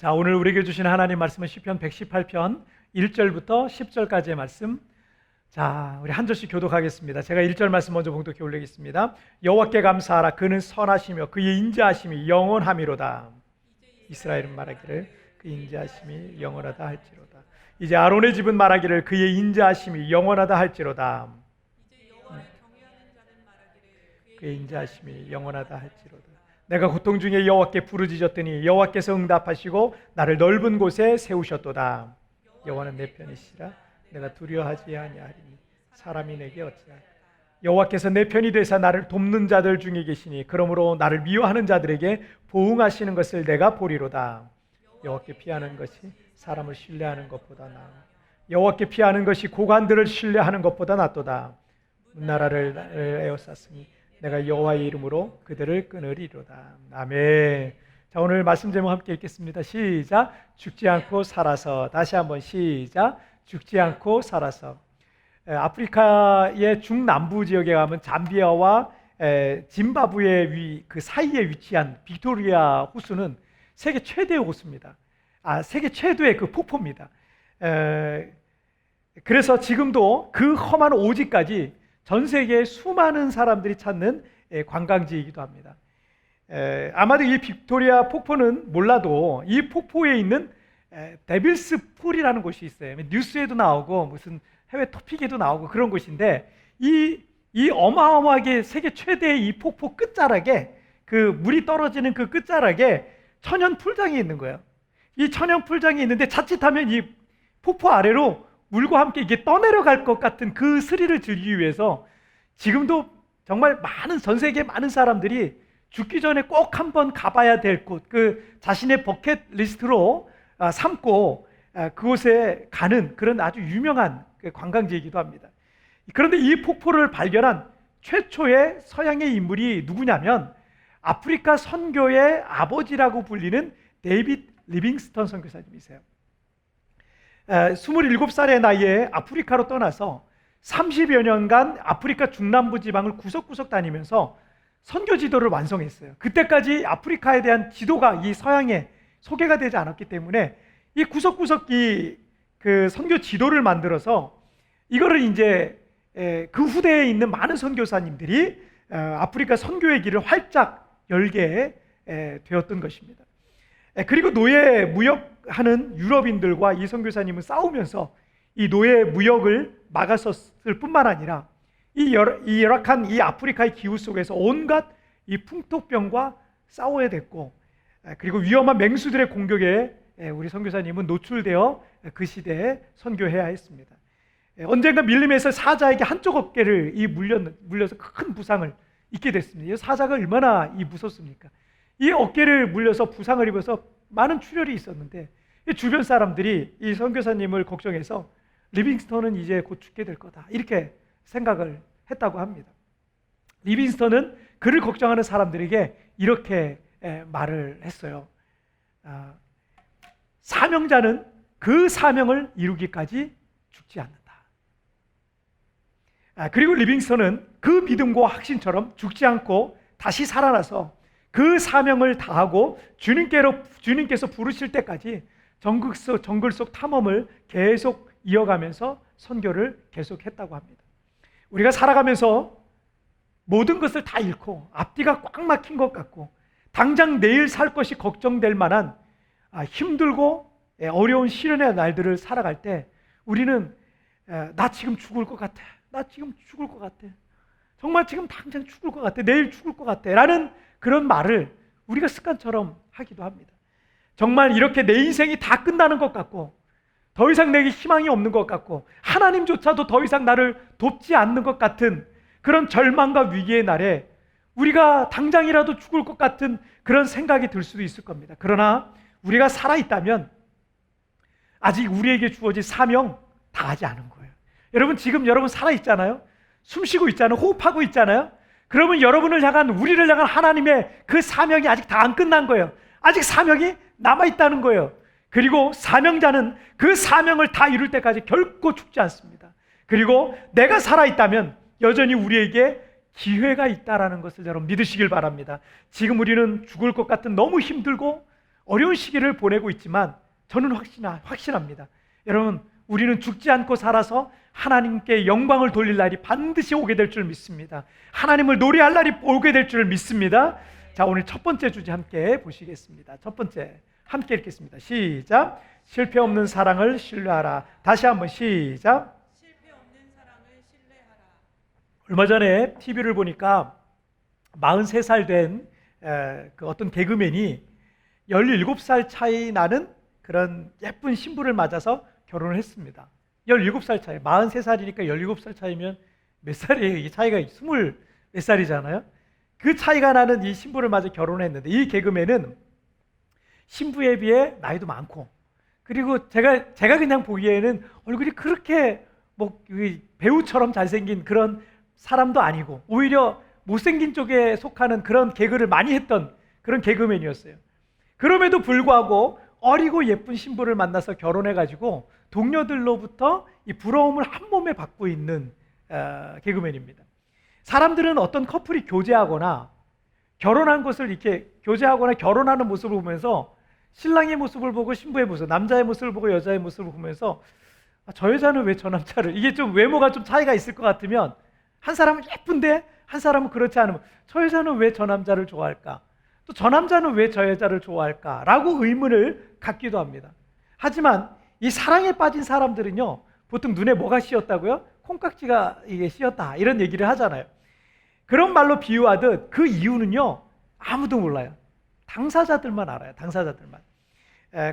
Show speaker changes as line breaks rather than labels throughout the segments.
자, 오늘 우리에게 주신 하나님 말씀은 시편 118편 1절부터 10절까지의 말씀. 자, 우리 한 절씩 교독하겠습니다. 제가 1절 말씀 먼저 봉독해 올리겠습니다. 여호와께 감사하라. 그는 선하시며 그의 인자하심이 영원하미로다. 이스라엘은 말하기를 그 인자하심이 영원하다 할지로다. 이제 아론의 집은 말하기를 그의 인자하심이 영원하다 할지로다. 그의 인자하심이 영원하다 할지로다. 내가 고통 중에 여호와께 부르짖었더니 여호와께서 응답하시고 나를 넓은 곳에 세우셨도다. 여호와는 내 편이시라. 내가 두려워하지 아니하리니 사람이 내게 어찌하리. 여호와께서 내 편이 되사 나를 돕는 자들 중에 계시니 그러므로 나를 미워하는 자들에게 보응하시는 것을 내가 보리로다. 여호와께 피하는 것이 사람을 신뢰하는 것보다 나아. 여호와께 피하는 것이 고관들을 신뢰하는 것보다 낫도다. 문나라를 에워쌌으니 내가 여호와의 이름으로 그들을 끊으리로다. 아멘. 자, 오늘 말씀 제목 함께 읽겠습니다. 시작. 죽지 않고 살아서. 다시 한번 시작. 죽지 않고 살아서. 아프리카의 중남부 지역에 가면 잠비아와 짐바브웨 그 사이에 위치한 빅토리아 호수는 세계 최대의 호수입니다. 세계 최대의 그 폭포입니다. 그래서 지금도 그 험한 오지까지 전 세계에 수많은 사람들이 찾는 관광지이기도 합니다. 아마도 이 빅토리아 폭포는 몰라도 이 폭포에 있는 데빌스 풀이라는 곳이 있어요. 뉴스에도 나오고 무슨 해외 토픽에도 나오고 그런 곳인데 이 어마어마하게 세계 최대의 이 폭포 끝자락에 그 물이 떨어지는 그 끝자락에 천연 풀장이 있는 거예요. 이 천연 풀장이 있는데 자칫하면 이 폭포 아래로 물과 함께 이게 떠내려갈 것 같은 그 스릴을 즐기기 위해서 지금도 정말 전 세계 많은 사람들이 죽기 전에 꼭 한번 가봐야 될 곳, 그 자신의 버킷리스트로 삼고 그곳에 가는 그런 아주 유명한 관광지이기도 합니다. 그런데 이 폭포를 발견한 최초의 서양의 인물이 누구냐면 아프리카 선교의 아버지라고 불리는 데이빗 리빙스턴 선교사님이세요. 27살의 나이에 아프리카로 떠나서 30여 년간 아프리카 중남부 지방을 구석구석 다니면서 선교 지도를 완성했어요. 그때까지 아프리카에 대한 지도가 이 서양에 소개가 되지 않았기 때문에 이 구석구석 그 선교 지도를 만들어서 이거를 이제 그 후대에 있는 많은 선교사님들이 아프리카 선교의 길을 활짝 열게 되었던 것입니다. 그리고 노예 무역하는 유럽인들과 이 선교사님은 싸우면서 이 노예 무역을 막았었을 뿐만 아니라 이 열악한 이 아프리카의 기후 속에서 온갖 이 풍토병과 싸워야 됐고, 그리고 위험한 맹수들의 공격에 우리 선교사님은 노출되어 그 시대에 선교해야 했습니다. 언젠가 밀림에서 사자에게 한쪽 어깨를 물려서 큰 부상을 입게 됐습니다. 이 사자가 얼마나 무섭습니까? 이 어깨를 물려서 부상을 입어서 많은 출혈이 있었는데 주변 사람들이 이 선교사님을 걱정해서 리빙스턴은 이제 곧 죽게 될 거다 이렇게 생각을 했다고 합니다. 리빙스턴은 그를 걱정하는 사람들에게 이렇게 말을 했어요. 사명자는 그 사명을 이루기까지 죽지 않는다. 그리고 리빙스턴은 그 믿음과 확신처럼 죽지 않고 다시 살아나서 그 사명을 다하고 주님께서 부르실 때까지 정글 속 탐험을 계속 이어가면서 선교를 계속했다고 합니다. 우리가 살아가면서 모든 것을 다 잃고 앞뒤가 꽉 막힌 것 같고 당장 내일 살 것이 걱정될 만한 힘들고 어려운 시련의 날들을 살아갈 때 우리는 나 지금 죽을 것 같아. 나 지금 죽을 것 같아. 정말 지금 당장 죽을 것 같아. 내일 죽을 것 같아. 라는 그런 말을 우리가 습관처럼 하기도 합니다. 정말 이렇게 내 인생이 다 끝나는 것 같고 더 이상 내게 희망이 없는 것 같고 하나님조차도 더 이상 나를 돕지 않는 것 같은 그런 절망과 위기의 날에 우리가 당장이라도 죽을 것 같은 그런 생각이 들 수도 있을 겁니다. 그러나 우리가 살아있다면 아직 우리에게 주어진 사명 다 하지 않은 거예요. 여러분 지금 여러분 살아있잖아요. 숨쉬고 있잖아요. 호흡하고 있잖아요. 그러면 우리를 향한 하나님의 그 사명이 아직 다 안 끝난 거예요. 아직 사명이 남아있다는 거예요. 그리고 사명자는 그 사명을 다 이룰 때까지 결코 죽지 않습니다. 그리고 내가 살아있다면 여전히 우리에게 기회가 있다는 것을 여러분 믿으시길 바랍니다. 지금 우리는 죽을 것 같은 너무 힘들고 어려운 시기를 보내고 있지만 저는 확신합니다. 여러분, 우리는 죽지 않고 살아서 하나님께 영광을 돌릴 날이 반드시 오게 될 줄 믿습니다. 하나님을 노래할 날이 오게 될 줄 믿습니다. 자, 오늘 첫 번째 주제 함께 보시겠습니다. 첫 번째 함께 읽겠습니다. 시작. 실패 없는 사랑을 신뢰하라. 다시 한번 시작.
실패 없는 사랑을 신뢰하라.
얼마 전에 TV를 보니까 43살 된 그 어떤 개그맨이 17살 차이 나는 그런 예쁜 신부를 맞아서 결혼을 했습니다. 17살 차이, 43살이니까 17살 차이면 몇 살이에요? 이 차이가 20몇 살이잖아요. 그 차이가 나는 이 신부를 맞아 결혼했는데, 이 개그맨은 신부에 비해 나이도 많고, 그리고 제가 그냥 보기에는 얼굴이 그렇게 뭐 배우처럼 잘생긴 그런 사람도 아니고, 오히려 못생긴 쪽에 속하는 그런 개그를 많이 했던 그런 개그맨이었어요. 그럼에도 불구하고 어리고 예쁜 신부를 만나서 결혼해가지고 동료들로부터 이 부러움을 한 몸에 받고 있는 개그맨입니다. 사람들은 어떤 커플이 교제하거나 결혼한 것을 이렇게 교제하거나 결혼하는 모습을 보면서 신랑의 모습을 보고 신부의 모습, 남자의 모습을 보고 여자의 모습을 보면서 저 여자는 왜 저 남자를, 이게 좀 외모가 좀 차이가 있을 것 같으면 한 사람은 예쁜데 한 사람은 그렇지 않으면 저 여자는 왜 저 남자를 좋아할까? 또 저 남자는 왜 저 여자를 좋아할까? 라고 의문을 갖기도 합니다. 하지만 이 사랑에 빠진 사람들은요, 보통 눈에 뭐가 씌었다고요? 콩깍지가 이게 씌었다, 이런 얘기를 하잖아요. 그런 말로 비유하듯 그 이유는요, 아무도 몰라요. 당사자들만 알아요. 당사자들만.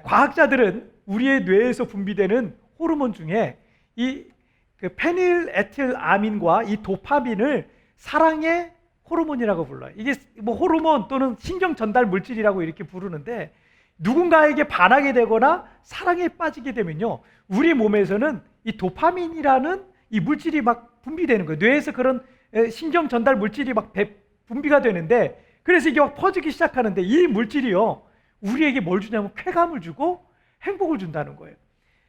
과학자들은 우리의 뇌에서 분비되는 호르몬 중에 이 페닐에틸아민과 이 도파민을 사랑의 호르몬이라고 불러요. 이게 뭐 호르몬 또는 신경 전달 물질이라고 이렇게 부르는데, 누군가에게 반하게 되거나 사랑에 빠지게 되면요, 우리 몸에서는 이 도파민이라는 이 물질이 막 분비되는 거예요. 뇌에서 그런 신경 전달 물질이 막 분비가 되는데, 그래서 이게 막 퍼지기 시작하는데, 이 물질이요, 우리에게 뭘 주냐면 쾌감을 주고 행복을 준다는 거예요.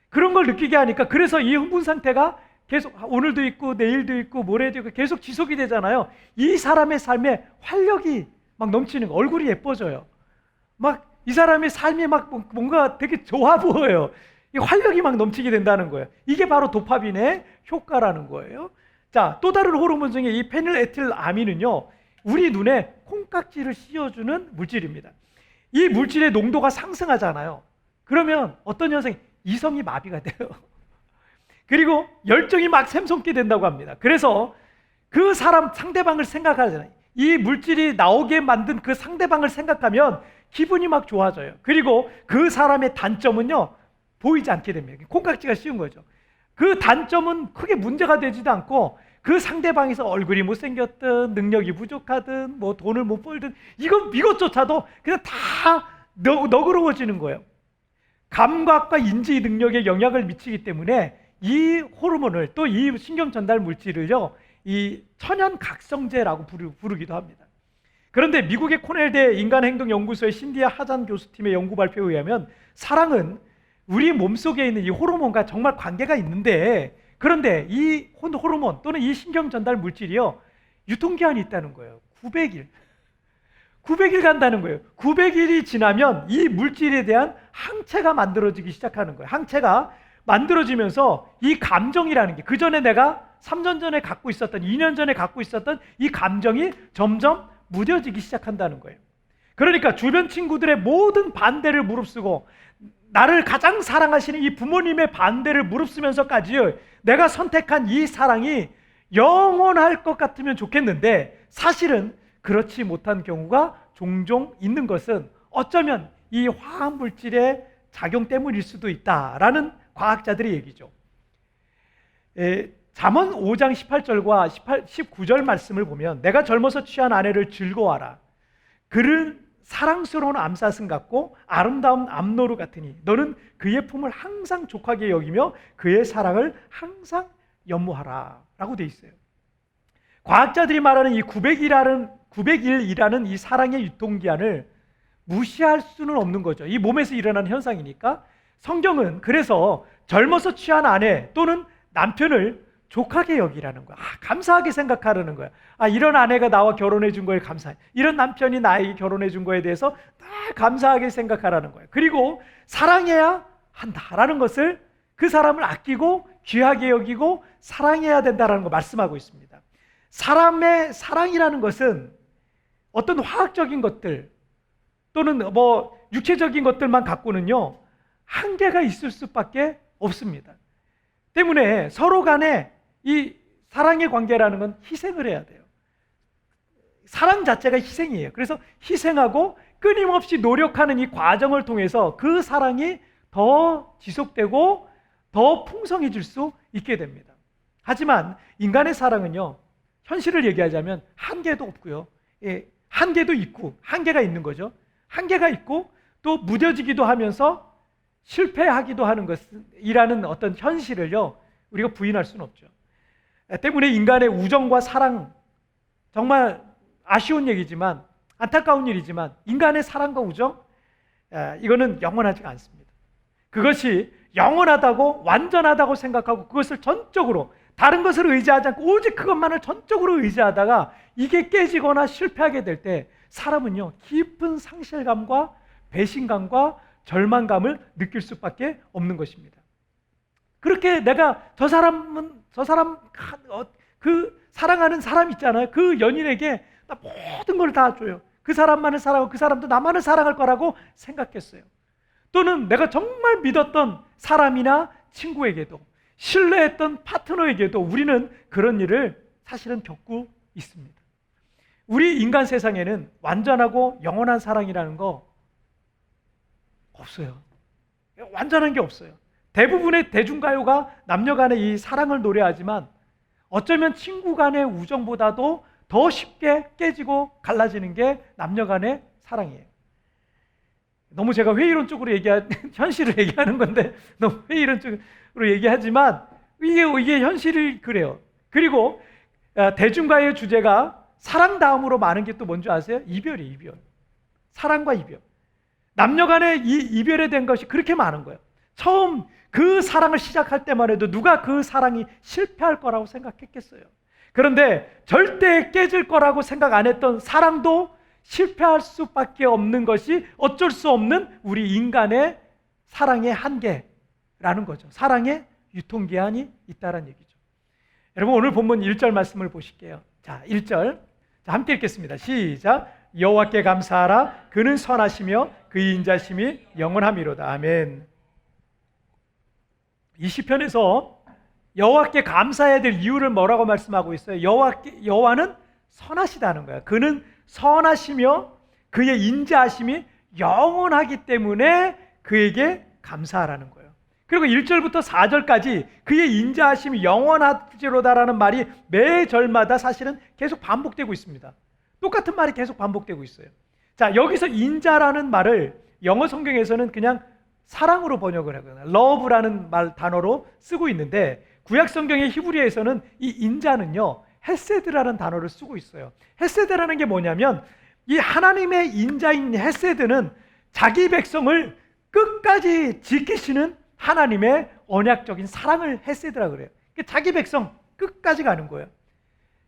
그런 걸 느끼게 하니까, 그래서 이 흥분 상태가 계속 오늘도 있고 내일도 있고 모레도 있고 계속 지속이 되잖아요. 이 사람의 삶에 활력이 막 넘치는 거, 얼굴이 예뻐져요. 막 이 사람의 삶이 막 뭔가 되게 좋아 보여요. 이 활력이 막 넘치게 된다는 거예요. 이게 바로 도파민의 효과라는 거예요. 자, 또 다른 호르몬 중에 이 페닐에틸아민은요, 우리 눈에 콩깍지를 씌워주는 물질입니다. 이 물질의 농도가 상승하잖아요. 그러면 어떤 현상이, 이성이 마비가 돼요. 그리고 열정이 막 샘솟게 된다고 합니다. 그래서 그 사람 상대방을 생각하잖아요. 이 물질이 나오게 만든 그 상대방을 생각하면 기분이 막 좋아져요. 그리고 그 사람의 단점은요, 보이지 않게 됩니다. 콩깍지가 씌운 거죠. 그 단점은 크게 문제가 되지도 않고, 그 상대방에서 얼굴이 못생겼든 능력이 부족하든 뭐 돈을 못 벌든 이것조차도 그냥 다 너그러워지는 거예요. 감각과 인지 능력에 영향을 미치기 때문에 이 호르몬을, 또 이 신경 전달 물질을요, 이 천연각성제라고 부르기도 합니다. 그런데 미국의 코넬대 인간행동연구소의 신디아 하잔 교수팀의 연구 발표에 의하면 사랑은 우리 몸속에 있는 이 호르몬과 정말 관계가 있는데, 그런데 이 호르몬 또는 이 신경 전달 물질이요, 유통기한이 있다는 거예요. 900일 간다는 거예요. 900일이 지나면 이 물질에 대한 항체가 만들어지기 시작하는 거예요. 항체가 만들어지면서 이 감정이라는 게, 그 전에 내가 3년 전에 갖고 있었던, 2년 전에 갖고 있었던 이 감정이 점점 무뎌지기 시작한다는 거예요. 그러니까 주변 친구들의 모든 반대를 무릅쓰고, 나를 가장 사랑하시는 이 부모님의 반대를 무릅쓰면서까지 내가 선택한 이 사랑이 영원할 것 같으면 좋겠는데, 사실은 그렇지 못한 경우가 종종 있는 것은 어쩌면 이 화학물질의 작용 때문일 수도 있다라는 과학자들의 얘기죠. 잠언 5장 18절과 19절 말씀을 보면, 내가 젊어서 취한 아내를 즐거워하라. 그는 사랑스러운 암사슴 같고 아름다운 암노루 같으니 너는 그의 품을 항상 족하게 여기며 그의 사랑을 항상 연모하라 라고 돼 있어요. 과학자들이 말하는 이 900일이라는 이 사랑의 유통기한을 무시할 수는 없는 거죠. 이 몸에서 일어나는 현상이니까. 성경은 그래서 젊어서 취한 아내 또는 남편을 족하게 여기라는 거야. 감사하게 생각하라는 거야. 이런 아내가 나와 결혼해 준 거에 감사해. 이런 남편이 나에게 결혼해 준 거에 대해서 감사하게 생각하라는 거야. 그리고 사랑해야 한다라는 것을, 그 사람을 아끼고 귀하게 여기고 사랑해야 된다라는 거 말씀하고 있습니다. 사람의 사랑이라는 것은 어떤 화학적인 것들 또는 육체적인 것들만 갖고는요, 한계가 있을 수밖에 없습니다. 때문에 서로 간에 이 사랑의 관계라는 건 희생을 해야 돼요. 사랑 자체가 희생이에요. 그래서 희생하고 끊임없이 노력하는 이 과정을 통해서 그 사랑이 더 지속되고 더 풍성해질 수 있게 됩니다. 하지만 인간의 사랑은요, 현실을 얘기하자면 한계도 없고요. 한계도 있고, 한계가 있는 거죠. 한계가 있고 또 무뎌지기도 하면서 실패하기도 하는 것이라는 어떤 현실을요, 우리가 부인할 수는 없죠. 때문에 인간의 우정과 사랑, 정말 아쉬운 얘기지만, 안타까운 일이지만 인간의 사랑과 우정, 이거는 영원하지가 않습니다. 그것이 영원하다고 완전하다고 생각하고 그것을 전적으로, 다른 것을 의지하지 않고 오직 그것만을 전적으로 의지하다가 이게 깨지거나 실패하게 될 때 사람은요, 깊은 상실감과 배신감과 절망감을 느낄 수밖에 없는 것입니다. 그렇게 내가 그 사랑하는 사람 있잖아요. 그 연인에게 나 모든 걸 다 줘요. 그 사람만을 사랑하고 그 사람도 나만을 사랑할 거라고 생각했어요. 또는 내가 정말 믿었던 사람이나 친구에게도, 신뢰했던 파트너에게도 우리는 그런 일을 사실은 겪고 있습니다. 우리 인간 세상에는 완전하고 영원한 사랑이라는 거 없어요. 완전한 게 없어요. 대부분의 대중가요가 남녀 간의 이 사랑을 노래하지만 어쩌면 친구 간의 우정보다도 더 쉽게 깨지고 갈라지는 게 남녀 간의 사랑이에요. 너무 제가 회의론적으로 현실을 얘기하는 건데 너무 회의론적으로 얘기하지만 이게 현실이 그래요. 그리고 대중가요의 주제가 사랑 다음으로 많은 게 또 뭔지 아세요? 이별이에요. 이별. 사랑과 이별. 남녀 간의 이 이별에 대한 것이 그렇게 많은 거예요. 처음 그 사랑을 시작할 때만 해도 누가 그 사랑이 실패할 거라고 생각했겠어요. 그런데 절대 깨질 거라고 생각 안 했던 사랑도 실패할 수밖에 없는 것이 어쩔 수 없는 우리 인간의 사랑의 한계라는 거죠. 사랑의 유통기한이 있다는 얘기죠. 여러분, 오늘 본문 1절 말씀을 보실게요. 자, 1절. 자, 함께 읽겠습니다. 시작. 여호와께 감사하라. 그는 선하시며 그의 인자심이 영원함이로다. 아멘. 이 시편에서 여호와께 감사해야 될 이유를 뭐라고 말씀하고 있어요? 여호와는 선하시다는 거예요. 그는 선하시며 그의 인자하심이 영원하기 때문에 그에게 감사하라는 거예요. 그리고 1절부터 4절까지 그의 인자하심이 영원하지로다라는 말이 매 절마다 사실은 계속 반복되고 있습니다. 똑같은 말이 계속 반복되고 있어요. 자, 여기서 인자라는 말을 영어 성경에서는 그냥 사랑으로 번역을 하거든요. love라는 단어로 쓰고 있는데 구약 성경의 히브리어에서는 이 인자는요, 헤세드라는 단어를 쓰고 있어요. 헤세드라는 게 뭐냐면 이 하나님의 인자인 헤세드는 자기 백성을 끝까지 지키시는 하나님의 언약적인 사랑을 헤세드라 그래요. 자기 백성 끝까지 가는 거예요.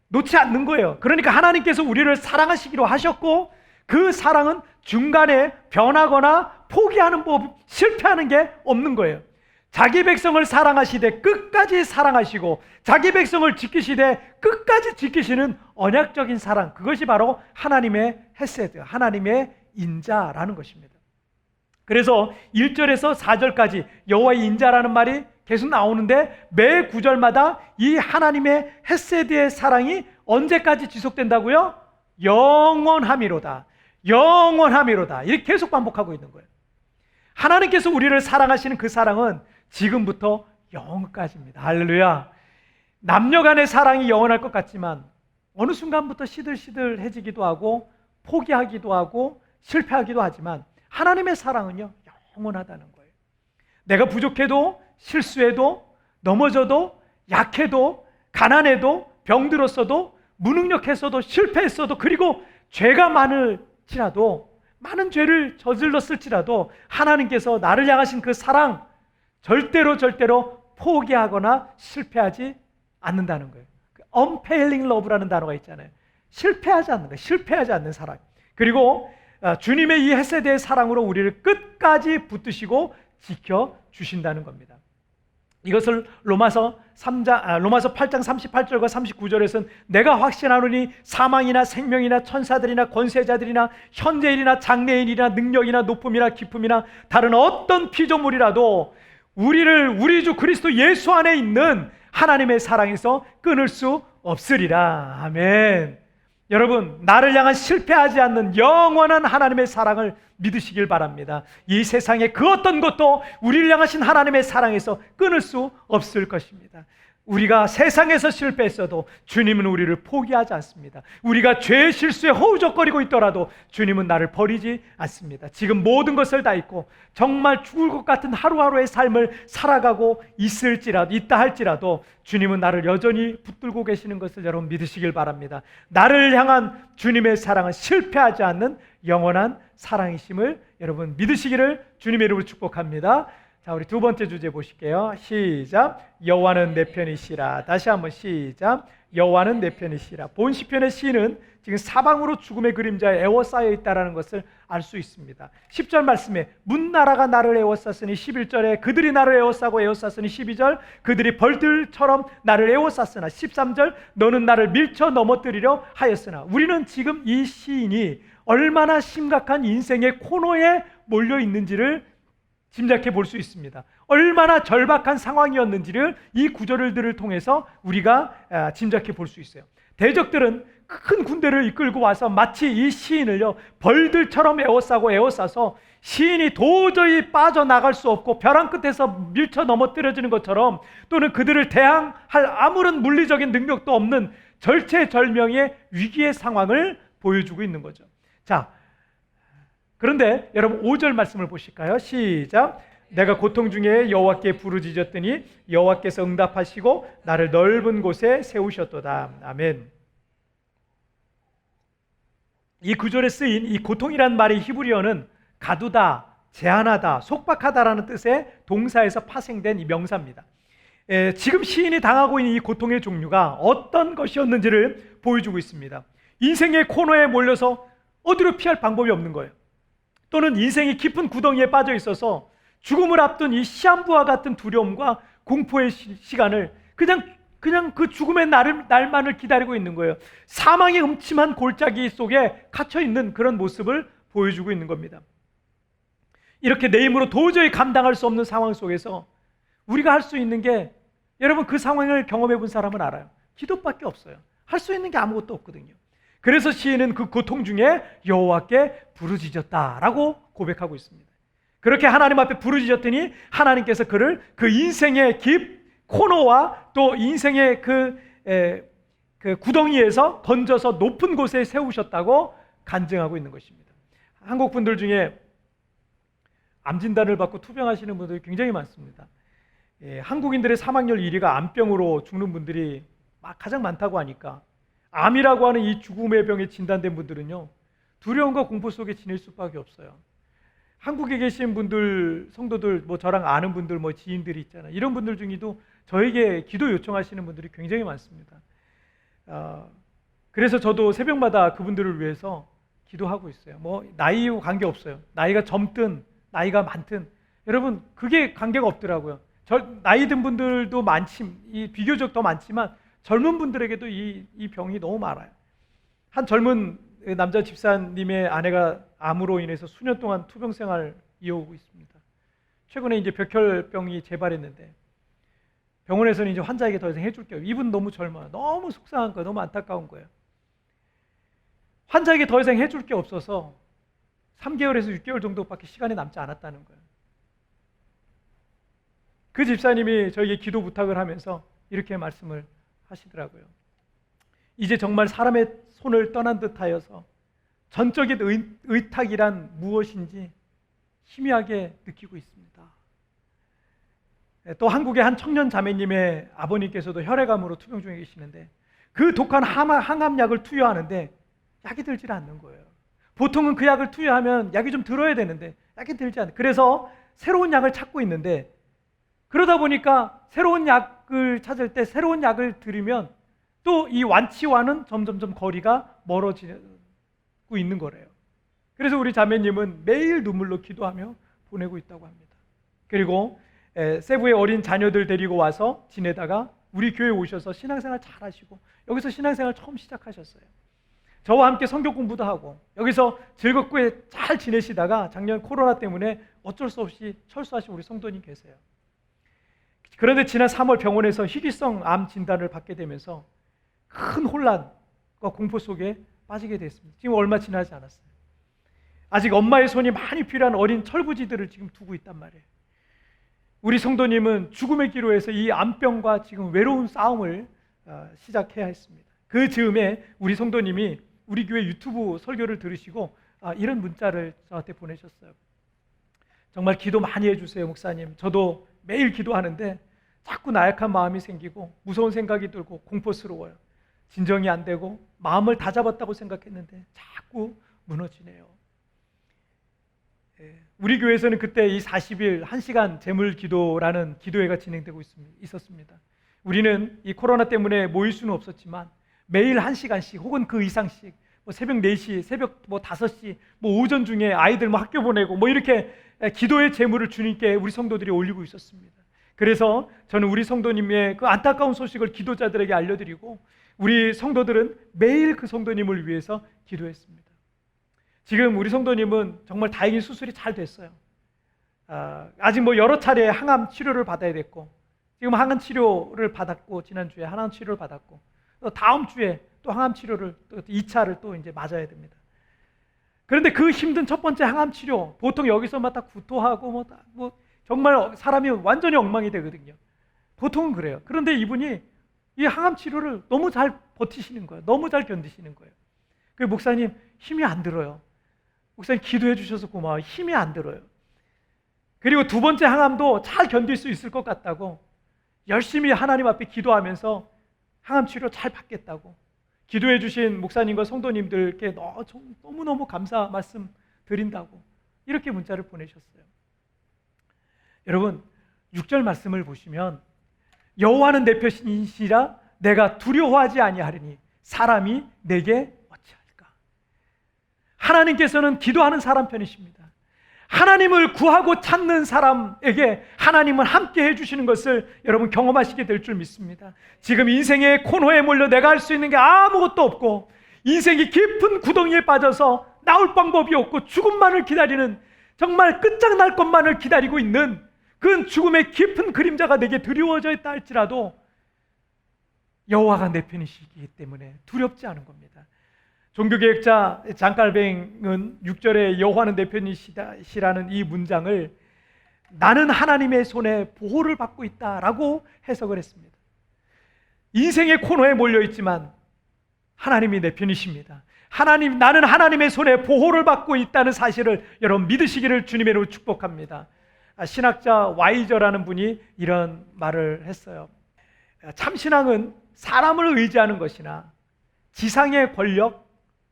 놓지 않는 거예요. 그러니까 하나님께서 우리를 사랑하시기로 하셨고 그 사랑은 중간에 변하거나 포기하는 법, 실패하는 게 없는 거예요. 자기 백성을 사랑하시되 끝까지 사랑하시고 자기 백성을 지키시되 끝까지 지키시는 언약적인 사랑, 그것이 바로 하나님의 헤세드, 하나님의 인자라는 것입니다. 그래서 1절에서 4절까지 여호와의 인자라는 말이 계속 나오는데 매 구절마다 이 하나님의 헤세드의 사랑이 언제까지 지속된다고요? 영원함이로다. 영원함이로다. 이렇게 계속 반복하고 있는 거예요. 하나님께서 우리를 사랑하시는 그 사랑은 지금부터 영원까지입니다. 할렐루야. 남녀 간의 사랑이 영원할 것 같지만 어느 순간부터 시들시들해지기도 하고 포기하기도 하고 실패하기도 하지만 하나님의 사랑은요, 영원하다는 거예요. 내가 부족해도 실수해도 넘어져도 약해도 가난해도 병들었어도 무능력했어도 실패했어도 그리고 죄가 많을지라도 많은 죄를 저질렀을지라도 하나님께서 나를 향하신 그 사랑 절대로 포기하거나 실패하지 않는다는 거예요. unfailing love라는 단어가 있잖아요. 실패하지 않는 거예요. 실패하지 않는 사랑. 그리고 주님의 이 헤세드의 사랑으로 우리를 끝까지 붙드시고 지켜주신다는 겁니다. 이것을 로마서 8장 38절과 39절에서는 내가 확신하노니 사망이나 생명이나 천사들이나 권세자들이나 현재일이나 장래일이나 능력이나 높음이나 깊음이나 다른 어떤 피조물이라도 우리를 우리 주 그리스도 예수 안에 있는 하나님의 사랑에서 끊을 수 없으리라. 아멘. 여러분, 나를 향한 실패하지 않는 영원한 하나님의 사랑을 믿으시길 바랍니다. 이 세상에 그 어떤 것도 우리를 향하신 하나님의 사랑에서 끊을 수 없을 것입니다. 우리가 세상에서 실패했어도 주님은 우리를 포기하지 않습니다. 우리가 죄의 실수에 허우적거리고 있더라도 주님은 나를 버리지 않습니다. 지금 모든 것을 다 잊고 정말 죽을 것 같은 하루하루의 삶을 살아가고 있다 할지라도 주님은 나를 여전히 붙들고 계시는 것을 여러분 믿으시길 바랍니다. 나를 향한 주님의 사랑은 실패하지 않는 영원한 사랑이심을 여러분 믿으시기를 주님의 이름으로 축복합니다. 자, 우리 두 번째 주제 보실게요. 시작. 여호와는 내 편이시라. 다시 한번 시작. 여호와는 내 편이시라. 본 시편의 시는 지금 사방으로 죽음의 그림자에 에워싸여 있다는 것을 알 수 있습니다. 10절 말씀에 문나라가 나를 에워쌌으니 11절에 그들이 나를 에워쌌으니 12절 그들이 벌들처럼 나를 에워쌌으나 13절 너는 나를 밀쳐 넘어뜨리려 하였으나 우리는 지금 이 시인이 얼마나 심각한 인생의 코너에 몰려 있는지를 짐작해 볼 수 있습니다. 얼마나 절박한 상황이었는지를 이 구절들을 통해서 우리가 짐작해 볼 수 있어요. 대적들은 큰 군대를 이끌고 와서 마치 이 시인을요 벌들처럼 에워싸서 시인이 도저히 빠져나갈 수 없고 벼랑 끝에서 밀쳐 넘어뜨려지는 것처럼 또는 그들을 대항할 아무런 물리적인 능력도 없는 절체절명의 위기의 상황을 보여주고 있는 거죠. 자, 그런데 여러분 5절 말씀을 보실까요? 시작. 내가 고통 중에 여호와께 부르짖었더니 여호와께서 응답하시고 나를 넓은 곳에 세우셨도다. 아멘. 이 구절에 쓰인 이 고통이란 말이 히브리어는 가두다, 제한하다, 속박하다라는 뜻의 동사에서 파생된 이 명사입니다. 지금 시인이 당하고 있는 이 고통의 종류가 어떤 것이었는지를 보여주고 있습니다. 인생의 코너에 몰려서 어디로 피할 방법이 없는 거예요. 또는 인생이 깊은 구덩이에 빠져 있어서 죽음을 앞둔 이 시한부와 같은 두려움과 공포의 시간을 그냥 그 죽음의 날만을 기다리고 있는 거예요. 사망의 음침한 골짜기 속에 갇혀 있는 그런 모습을 보여주고 있는 겁니다. 이렇게 내 힘으로 도저히 감당할 수 없는 상황 속에서 우리가 할 수 있는 게 여러분 그 상황을 경험해 본 사람은 알아요. 기도밖에 없어요. 할 수 있는 게 아무것도 없거든요. 그래서 시인은 그 고통 중에 여호와께 부르짖었다라고 고백하고 있습니다. 그렇게 하나님 앞에 부르짖었더니 하나님께서 그를 그 인생의 코너와 또 인생의 그 구덩이에서 건져서 높은 곳에 세우셨다고 간증하고 있는 것입니다. 한국 분들 중에 암 진단을 받고 투병하시는 분들이 굉장히 많습니다. 한국인들의 사망률 1위가 암병으로 죽는 분들이 가장 많다고 하니까 암이라고 하는 이 죽음의 병에 진단된 분들은요 두려움과 공포 속에 지낼 수밖에 없어요. 한국에 계신 분들, 성도들, 저랑 아는 분들, 지인들이 있잖아요. 이런 분들 중에도 저에게 기도 요청하시는 분들이 굉장히 많습니다. 그래서 저도 새벽마다 그분들을 위해서 기도하고 있어요. 나이와 관계 없어요. 나이가 젊든 나이가 많든 여러분 그게 관계가 없더라고요. 나이 든 분들도 비교적 더 많지만 젊은 분들에게도 이 병이 너무 많아요. 한 젊은 남자 집사님의 아내가 암으로 인해서 수년 동안 투병 생활을 이어오고 있습니다. 최근에 이제 벽혈병이 재발했는데 병원에서는 이제 환자에게 더 이상 해줄 게 없어요. 이분 너무 젊어요. 너무 속상한 거예요. 너무 안타까운 거예요. 환자에게 더 이상 해줄 게 없어서 3개월에서 6개월 정도밖에 시간이 남지 않았다는 거예요. 그 집사님이 저에게 기도 부탁을 하면서 이렇게 말씀을 하시더라고요. 이제 정말 사람의 손을 떠난 듯하여서 전적인 의탁이란 무엇인지 희미하게 느끼고 있습니다. 또 한국의 한 청년 자매님의 아버님께서도 혈액암으로 투병 중에 계시는데 그 독한 항암약을 투여하는데 약이 들질 않는 거예요. 보통은 그 약을 투여하면 약이 좀 들어야 되는데 약이 들지 않아요. 그래서 새로운 약을 찾고 있는데 그러다 보니까 새로운 약 약을 찾을 때 새로운 약을 들이면 또 이 완치와는 점점점 거리가 멀어지고 있는 거래요. 그래서 우리 자매님은 매일 눈물로 기도하며 보내고 있다고 합니다. 그리고 세부의 어린 자녀들 데리고 와서 지내다가 우리 교회에 오셔서 신앙생활 잘 하시고 여기서 신앙생활 처음 시작하셨어요. 저와 함께 성경 공부도 하고 여기서 즐겁게 잘 지내시다가 작년 코로나 때문에 어쩔 수 없이 철수하신 우리 성도님 계세요. 그런데 지난 3월 병원에서 희귀성 암 진단을 받게 되면서 큰 혼란과 공포 속에 빠지게 됐습니다. 지금 얼마 지나지 않았어요. 아직 엄마의 손이 많이 필요한 어린 철부지들을 지금 두고 있단 말이에요. 우리 성도님은 죽음의 기로에서 이 암병과 지금 외로운 싸움을 시작해야 했습니다. 그 즈음에 우리 성도님이 우리 교회 유튜브 설교를 들으시고 이런 문자를 저한테 보내셨어요. 정말 기도 많이 해주세요, 목사님. 저도 매일 기도하는데 자꾸 나약한 마음이 생기고 무서운 생각이 들고 공포스러워요. 진정이 안 되고 마음을 다잡았다고 생각했는데 자꾸 무너지네요. 우리 교회에서는 그때 이 40일 1시간 제물 기도라는 기도회가 진행되고 있었습니다. 우리는 이 코로나 때문에 모일 수는 없었지만 매일 1시간씩 혹은 그 이상씩 새벽 4시, 새벽 5시, 오전 중에 아이들 학교 보내고 이렇게 기도의 제물을 주님께 우리 성도들이 올리고 있었습니다. 그래서 저는 우리 성도님의 그 안타까운 소식을 기도자들에게 알려드리고 우리 성도들은 매일 그 성도님을 위해서 기도했습니다. 지금 우리 성도님은 정말 다행히 수술이 잘 됐어요. 아직 여러 차례 항암 치료를 받아야 됐고 지금 항암 치료를 받았고 지난주에 항암 치료를 받았고 또 다음 주에 또 항암 치료를 또 2차를 또 이제 맞아야 됩니다. 그런데 그 힘든 첫 번째 항암 치료 보통 여기서 다 구토하고 정말 사람이 완전히 엉망이 되거든요. 보통은 그래요. 그런데 이분이 이 항암 치료를 너무 잘 버티시는 거예요. 너무 잘 견디시는 거예요. 그 목사님 힘이 안 들어요. 목사님 기도해 주셔서 고마워요. 힘이 안 들어요. 그리고 두 번째 항암도 잘 견딜 수 있을 것 같다고 열심히 하나님 앞에 기도하면서 항암 치료 잘 받겠다고 기도해 주신 목사님과 성도님들께 너무너무 감사 말씀 드린다고 이렇게 문자를 보내셨어요. 여러분 6절 말씀을 보시면 여호와는 내 편이시라 내가 두려워하지 아니하리니 사람이 내게 어찌할까. 하나님께서는 기도하는 사람 편이십니다. 하나님을 구하고 찾는 사람에게 하나님은 함께 해주시는 것을 여러분 경험하시게 될 줄 믿습니다. 지금 인생의 코너에 몰려 내가 할 수 있는 게 아무것도 없고 인생이 깊은 구덩이에 빠져서 나올 방법이 없고 죽음만을 기다리는 정말 끝장날 것만을 기다리고 있는 그 죽음의 깊은 그림자가 내게 드리워져 있다 할지라도 여호와가 내 편이시기 때문에 두렵지 않은 겁니다. 종교개혁자 장깔뱅은 6절에 여호와는 내 편이시라는 이 문장을 나는 하나님의 손에 보호를 받고 있다라고 해석을 했습니다. 인생의 코너에 몰려있지만 하나님이 내 편이십니다. 나는 하나님의 손에 보호를 받고 있다는 사실을 여러분 믿으시기를 주님의 이름으로 축복합니다. 신학자 와이저라는 분이 이런 말을 했어요. 참신앙은 사람을 의지하는 것이나 지상의 권력,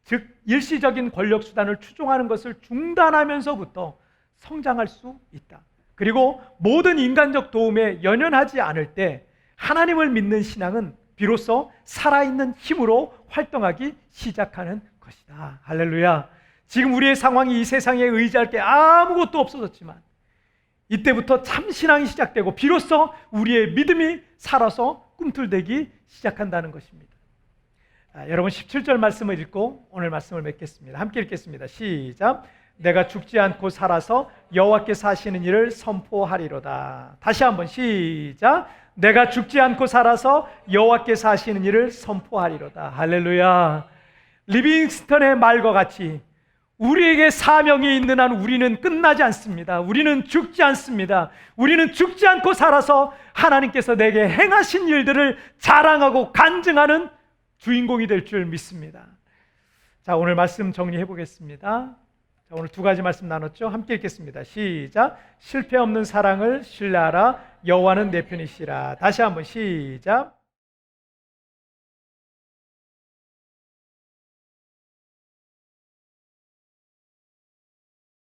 즉 일시적인 권력 수단을 추종하는 것을 중단하면서부터 성장할 수 있다. 그리고 모든 인간적 도움에 연연하지 않을 때 하나님을 믿는 신앙은 비로소 살아있는 힘으로 활동하기 시작하는 것이다. 할렐루야. 지금 우리의 상황이 이 세상에 의지할 게 아무것도 없어졌지만 이때부터 참신앙이 시작되고 비로소 우리의 믿음이 살아서 꿈틀대기 시작한다는 것입니다. 여러분 17절 말씀을 읽고 오늘 말씀을 맺겠습니다. 함께 읽겠습니다. 시작. 내가 죽지 않고 살아서 여호와께서 하시는 일을 선포하리로다. 다시 한번 시작. 내가 죽지 않고 살아서 여호와께서 하시는 일을 선포하리로다. 할렐루야. 리빙스턴의 말과 같이 우리에게 사명이 있는 한 우리는 끝나지 않습니다. 우리는 죽지 않습니다. 우리는 죽지 않고 살아서 하나님께서 내게 행하신 일들을 자랑하고 간증하는 주인공이 될 줄 믿습니다. 자, 오늘 말씀 정리해 보겠습니다. 자, 오늘 두 가지 말씀 나눴죠? 함께 읽겠습니다. 시작. 실패 없는 사랑을 신뢰하라. 여호와는 내 편이시라. 다시 한번 시작.